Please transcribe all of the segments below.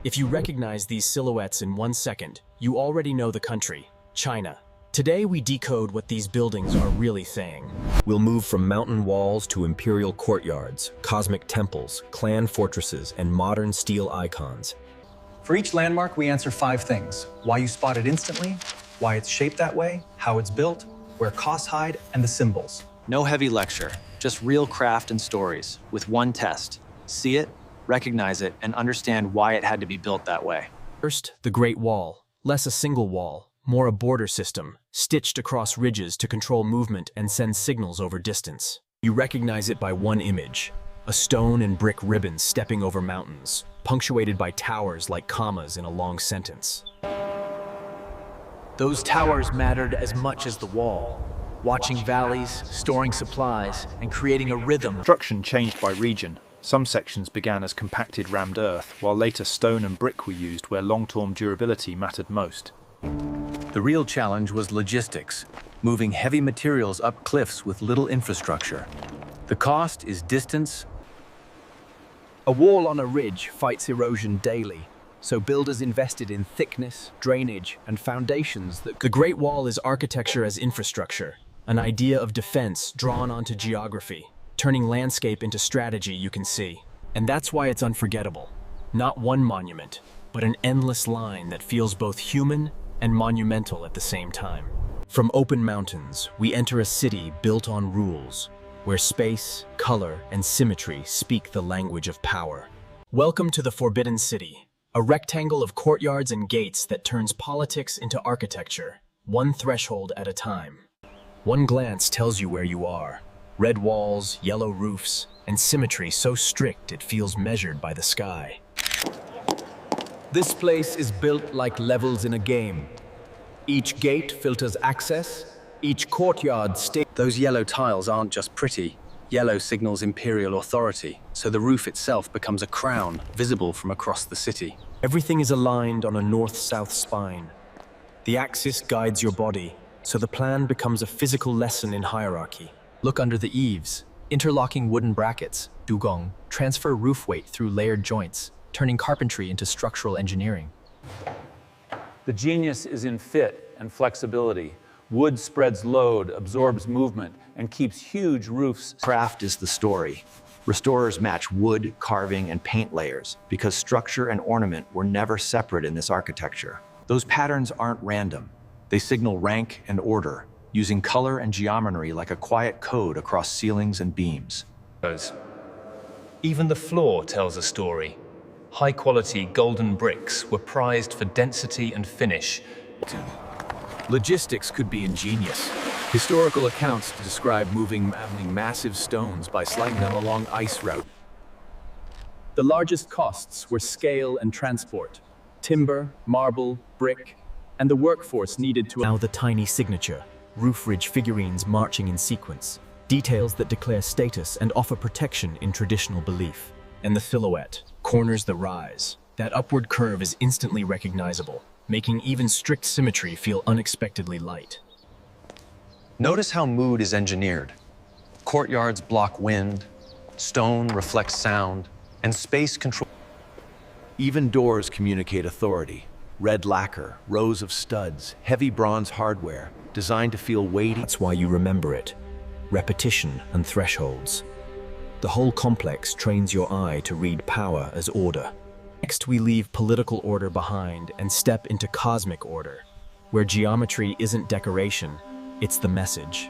If you recognize these silhouettes in 1 second, you already know the country, China. Today we decode what these buildings are really saying. We'll move from mountain walls to imperial courtyards, cosmic temples, clan fortresses, and modern steel icons. For each landmark, we answer 5 things: why you spot it instantly, why it's shaped that way, how it's built, where costs hide, and the symbols. No heavy lecture, just real craft and stories, with one test. See it, recognize it, and understand why it had to be built that way. First, the Great Wall. Less a single wall, more a border system, stitched across ridges to control movement and send signals over distance. You recognize it by one image: a stone and brick ribbon stepping over mountains, punctuated by towers like commas in a long sentence. Those towers mattered as much as the wall, watching valleys, storing supplies, and creating a rhythm. Construction changed by region. Some sections began as compacted rammed earth, while later stone and brick were used where long-term durability mattered most. The real challenge was logistics, moving heavy materials up cliffs with little infrastructure. The cost is distance. A wall on a ridge fights erosion daily, so builders invested in thickness, drainage, and foundations that The Great Wall is architecture as infrastructure, an idea of defense drawn onto geography, turning landscape into strategy you can see. And that's why it's unforgettable. Not one monument, but an endless line that feels both human and monumental at the same time. From open mountains, we enter a city built on rules, where space, color, and symmetry speak the language of power. Welcome to the Forbidden City, a rectangle of courtyards and gates that turns politics into architecture, one threshold at a time. One glance tells you where you are. Red walls, yellow roofs, and symmetry so strict it feels measured by the sky. This place is built like levels in a game. Each gate filters access, each courtyard stays. Those yellow tiles aren't just pretty. Yellow signals imperial authority, so the roof itself becomes a crown, visible from across the city. Everything is aligned on a north-south spine. The axis guides your body, so the plan becomes a physical lesson in hierarchy. Look under the eaves. Interlocking wooden brackets, dugong, transfer roof weight through layered joints, turning carpentry into structural engineering. The genius is in fit and flexibility. Wood spreads load, absorbs movement, and keeps huge roofs. Craft is the story. Restorers match wood, carving, and paint layers because structure and ornament were never separate in this architecture. Those patterns aren't random. They signal rank and order, using color and geometry like a quiet code across ceilings and beams. Even the floor tells a story. High-quality golden bricks were prized for density and finish. Logistics could be ingenious. Historical accounts describe moving massive stones by sliding them along ice route. The largest costs were scale and transport, timber, marble, brick, and the workforce needed to. Now the tiny signature, roof ridge figurines marching in sequence, details that declare status and offer protection in traditional belief. And the silhouette, corners the rise. That upward curve is instantly recognizable, making even strict symmetry feel unexpectedly light. Notice how mood is engineered. Courtyards block wind, stone reflects sound, and space control. Even doors communicate authority. Red lacquer, rows of studs, heavy bronze hardware, designed to feel weighty. That's why you remember it. Repetition and thresholds. The whole complex trains your eye to read power as order. Next, we leave political order behind and step into cosmic order, where geometry isn't decoration, it's the message.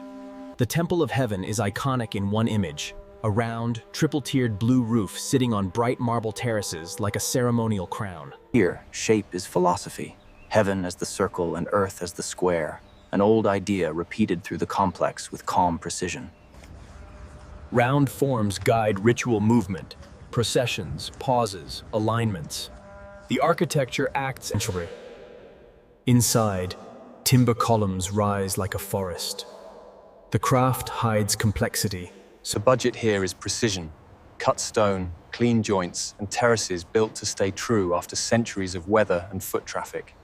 The Temple of Heaven is iconic in one image, a round, triple-tiered blue roof sitting on bright marble terraces like a ceremonial crown. Here, shape is philosophy. Heaven as the circle and earth as the square. An old idea repeated through the complex with calm precision. Round forms guide ritual movement, processions, pauses, alignments. The architecture acts centrally. Inside, timber columns rise like a forest. The craft hides complexity. So budget here is precision. Cut stone, clean joints, and terraces built to stay true after centuries of weather and foot traffic.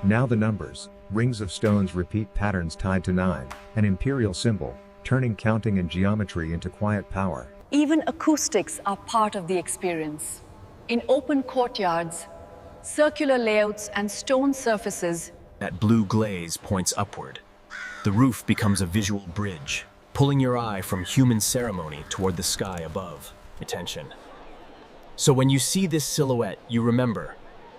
Now the numbers. Rings of stones repeat patterns tied to 9, an imperial symbol, turning counting and geometry into quiet power. Even acoustics are part of the experience. In open courtyards, circular layouts, and stone surfaces. That blue glaze points upward. The roof becomes a visual bridge, pulling your eye from human ceremony toward the sky above. Attention. So when you see this silhouette, you remember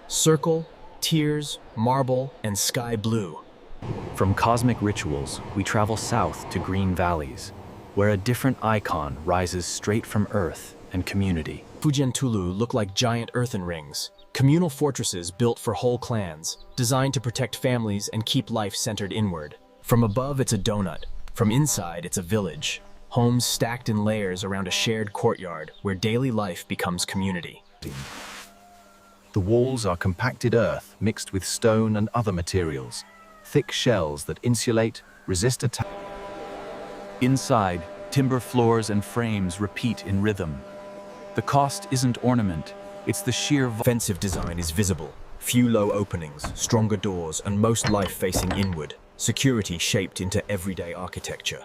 circle, tears, marble, and sky blue. From cosmic rituals, we travel south to green valleys, where a different icon rises straight from earth and community. Fujian Tulou look like giant earthen rings, communal fortresses built for whole clans, designed to protect families and keep life centered inward. From above, it's a donut. From inside, it's a village. Homes stacked in layers around a shared courtyard where daily life becomes community. The walls are compacted earth mixed with stone and other materials, thick shells that insulate, resist attack. Inside, timber floors and frames repeat in rhythm. The cost isn't ornament, it's the sheer Offensive design is visible. Few low openings, stronger doors, and most life facing inward. Security shaped into everyday architecture.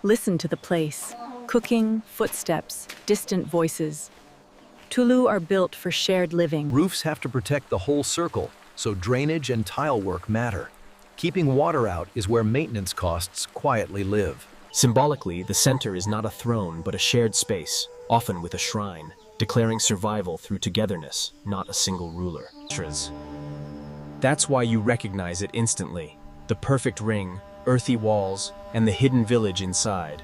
Listen to the place. Cooking, footsteps, distant voices. Tulou are built for shared living. Roofs have to protect the whole circle, so drainage and tile work matter. Keeping water out is where maintenance costs quietly live. Symbolically, the center is not a throne, but a shared space, often with a shrine, declaring survival through togetherness, not a single ruler. That's why you recognize it instantly. The perfect ring, earthy walls, and the hidden village inside.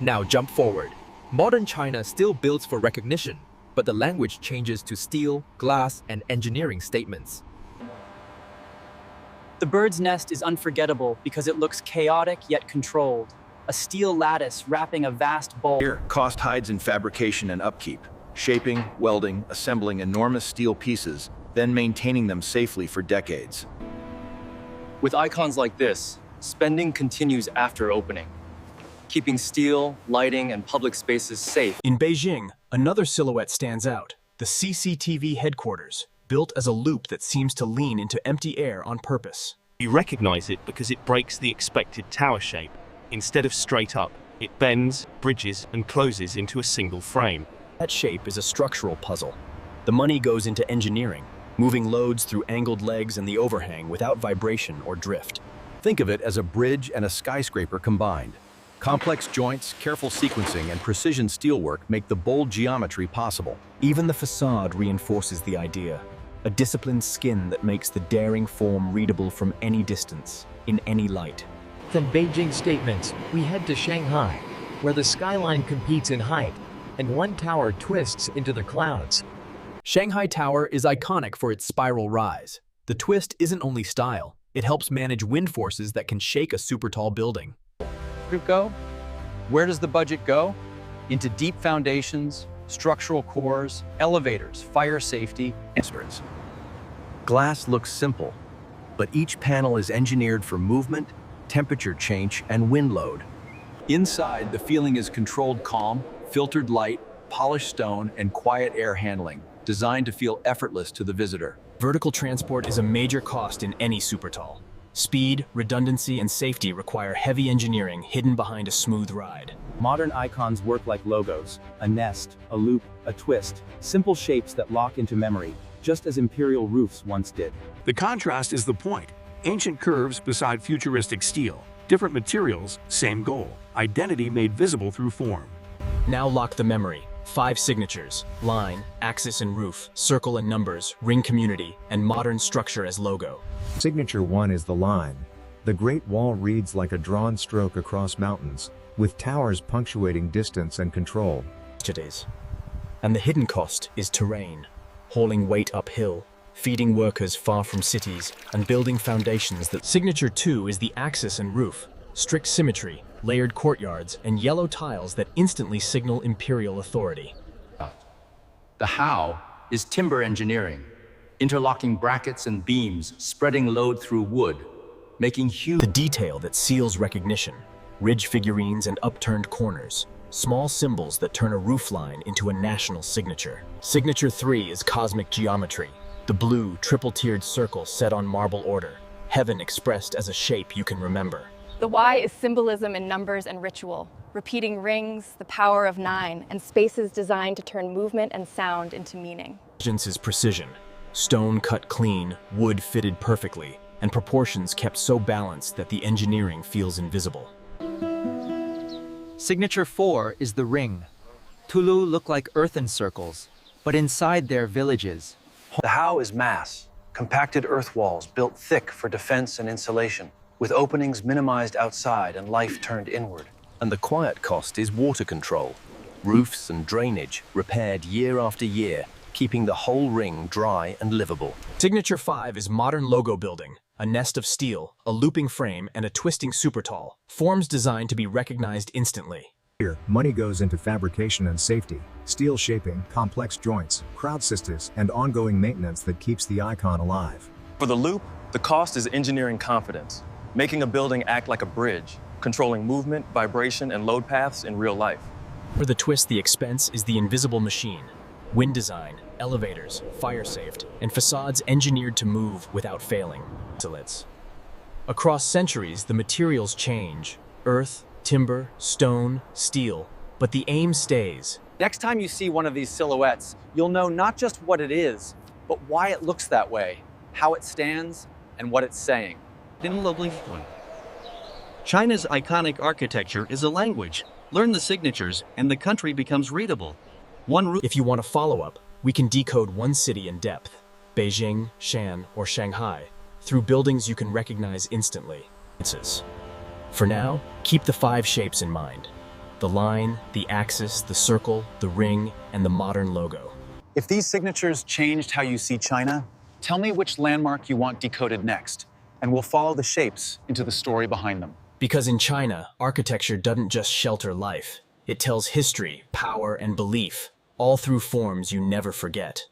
Now jump forward. Modern China still builds for recognition, but the language changes to steel, glass, and engineering statements. The bird's nest is unforgettable because it looks chaotic yet controlled. A steel lattice wrapping a vast bulb. Here, cost hides in fabrication and upkeep, shaping, welding, assembling enormous steel pieces, then maintaining them safely for decades. With icons like this, spending continues after opening, keeping steel, lighting, and public spaces safe. In Beijing, another silhouette stands out, the CCTV Headquarters, built as a loop that seems to lean into empty air on purpose. You recognize it because it breaks the expected tower shape. Instead of straight up, it bends, bridges, and closes into a single frame. That shape is a structural puzzle. The money goes into engineering, moving loads through angled legs and the overhang without vibration or drift. Think of it as a bridge and a skyscraper combined. Complex joints, careful sequencing, and precision steelwork make the bold geometry possible. Even the facade reinforces the idea, a disciplined skin that makes the daring form readable from any distance, in any light. From Beijing statements, we head to Shanghai, where the skyline competes in height, and one tower twists into the clouds. Shanghai Tower is iconic for its spiral rise. The twist isn't only style, it helps manage wind forces that can shake a super tall building. Go? Where does the budget go? Into deep foundations, structural cores, elevators, fire safety, Experts. Glass looks simple, but each panel is engineered for movement, temperature change, and wind load. Inside, the feeling is controlled calm, filtered light, polished stone, and quiet air handling, designed to feel effortless to the visitor. Vertical transport is a major cost in any super tall. Speed, redundancy, and safety require heavy engineering hidden behind a smooth ride. Modern icons work like logos, a nest, a loop, a twist, simple shapes that lock into memory, just as imperial roofs once did. The contrast is the point. Ancient curves beside futuristic steel. Different materials, same goal. Identity made visible through form. Now lock the memory. 5 signatures: line, axis and roof, circle and numbers, ring community, and modern structure as logo. Signature 1 is the line. The Great Wall reads like a drawn stroke across mountains, with towers punctuating distance and control. And the hidden cost is terrain, hauling weight uphill, feeding workers far from cities, and building foundations that... Signature 2 is the axis and roof, strict symmetry, layered courtyards, and yellow tiles that instantly signal imperial authority. The how is timber engineering, interlocking brackets and beams, spreading load through wood, making huge... The detail that seals recognition, ridge figurines and upturned corners, small symbols that turn a roofline into a national signature. Signature 3 is cosmic geometry, the blue, triple-tiered circle set on marble order, heaven expressed as a shape you can remember. The Y is symbolism in numbers and ritual, repeating rings, the power of 9, and spaces designed to turn movement and sound into meaning. Intelligence is precision, Stone cut clean, wood fitted perfectly, and proportions kept so balanced that the engineering feels invisible. Signature 4 is the ring. Tulou look like earthen circles, but inside they're villages. The how is mass, compacted earth walls built thick for defense and insulation, with openings minimized outside and life turned inward. And the quiet cost is water control. Roofs and drainage repaired year after year, keeping the whole ring dry and livable. Signature 5 is modern logo building, a nest of steel, a looping frame, and a twisting super tall, forms designed to be recognized instantly. Here, money goes into fabrication and safety, steel shaping, complex joints, crowd systems, and ongoing maintenance that keeps the icon alive. For the loop, the cost is engineering confidence, making a building act like a bridge, controlling movement, vibration, and load paths in real life. For the twist, the expense is the invisible machine. Wind design, elevators, fire-safed, and facades engineered to move without failing. Across centuries, the materials change. Earth, timber, stone, steel, but the aim stays. Next time you see one of these silhouettes, you'll know not just what it is, but why it looks that way, how it stands, and what it's saying. China's iconic architecture is a language. Learn the signatures, and the country becomes readable. If you want a follow-up, we can decode one city in depth, Beijing, Shan, or Shanghai, through buildings you can recognize instantly. For now, keep the 5 shapes in mind: the line, the axis, the circle, the ring, and the modern logo. If these signatures changed how you see China, tell me which landmark you want decoded next, and we'll follow the shapes into the story behind them. Because in China, architecture doesn't just shelter life. It tells history, power, and belief, all through forms you never forget.